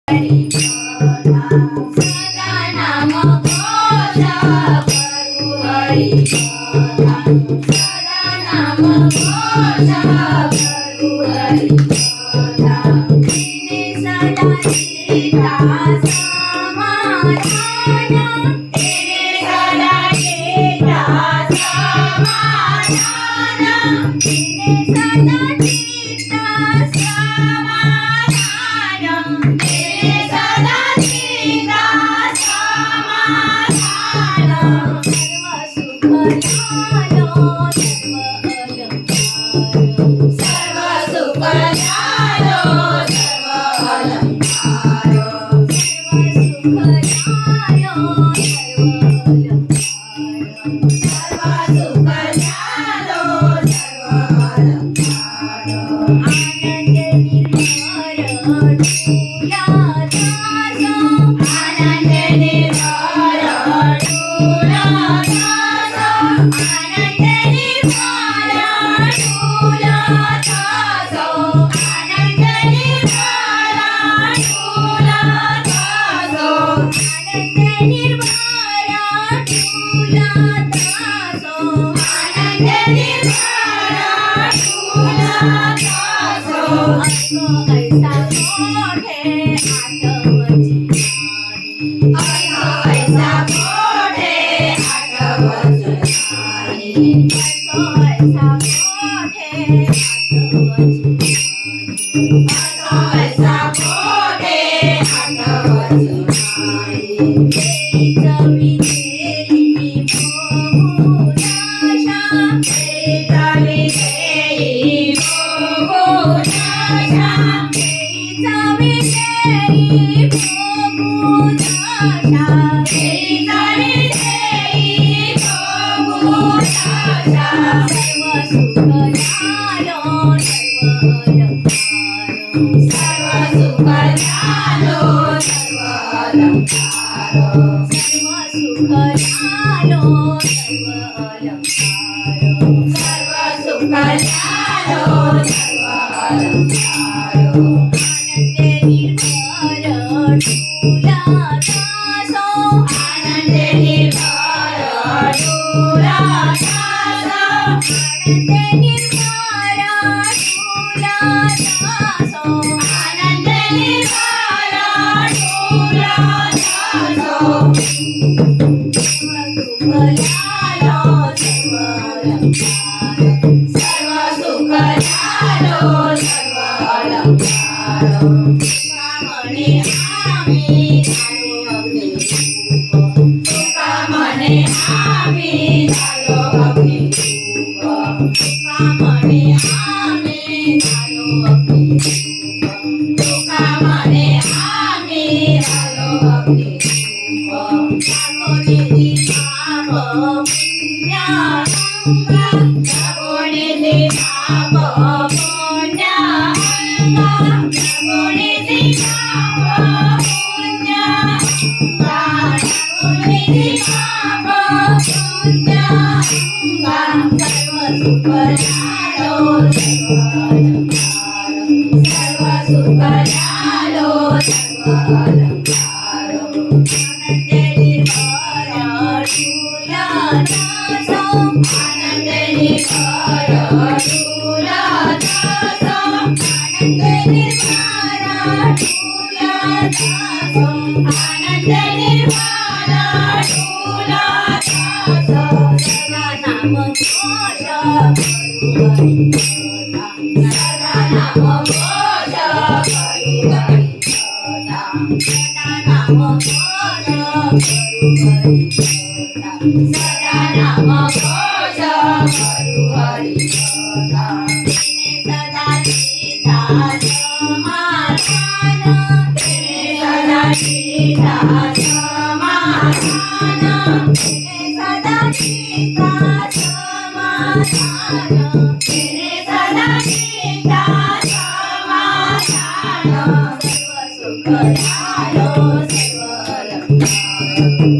सदा नाम घोष करू हरी कथा सदा नाम घोष करू हरी कथा तिने सदा चित्ता समाधान तिने सदा चित्ता समाधान तिने सदा चित्ता समाधान तिने सदा चित्ता समाधान सर्व सुख ध्यानो सर्व अलंकार सर्व सुख ध्यानो सर्व अलंकार सर्व सुख ध्यानो सर्व अलंकार सर्व सुख ध्यानो सर्व अलंकार आनंद निर्भर तुला दासो आनंद निर्भर तुला दासो आनंद निर्भर तुला दासो आनंद निर्भर तुला दासो आनंद निर्भर तुला दासो आनंद निर्भर तुला दासो असो ऐसा मोठे आठवची नाही असो ऐसा मोठे आठवची नाही असो ऐसा मोठे आठवची नाही असो ऐसा मोठे आठवची नाही देईच विधेयी भोगुनाशा देईच विधेयी भोगुनाशा देईच विधेयी भोगुनाशा देईच विधेयी भोगुनाशा सर्व सुख झालो सर्व अलंकार सर्व सुख झालो सर्व अलंकार सर्व सुख झालो सर्व अलंकार सर्व सुख झालो सर्व अलंकार आनंद निर्भर तुला दासो आनंद निर्भर तुला दासो आनंद निर्भर तुला दासो आनंद निर्भर तुला दासो सर्व सुख झालो सर्व अलंकार सर्व सुख झालो सर्व अलंकार तुका म्हणे आम्ही झालो अग्निधूप तुका म्हणे आम्ही झालो अग्निधूप तुका म्हणे आम्ही झालो अग्निधूप तुका म्हणे आम्ही झालो अग्निधूप दाखवणे दीपाप पुण्याअंगा दाखवणे दीपाप पुण्याअंगा दाखवणे दीपाप पुण्याअंगा दाखवणे दीपाप पुण्याअंगा सर्व सुख झालो सर्व अलंकार सर्व सुख झालो सर्व अलंकार आनंद निर्भर तुला दासो आनंद निर्भर तुला दासो आनंद निर्भर तुला दासो आनंद निर्भर तुला दासो सदा नाम घोष करू हरी कथा सदा नाम घोष करू हरी कथा सदा नाम घोष करू हरी कथा सदा नाम घोष करू हरी कथा तिने सदा चित्ता समाधान तिने सदा चित्ता समाधान तिने सदा चित्ता समाधान तिने सदा चित्ता समाधान सर्व सुख झालो सर्व अलंकार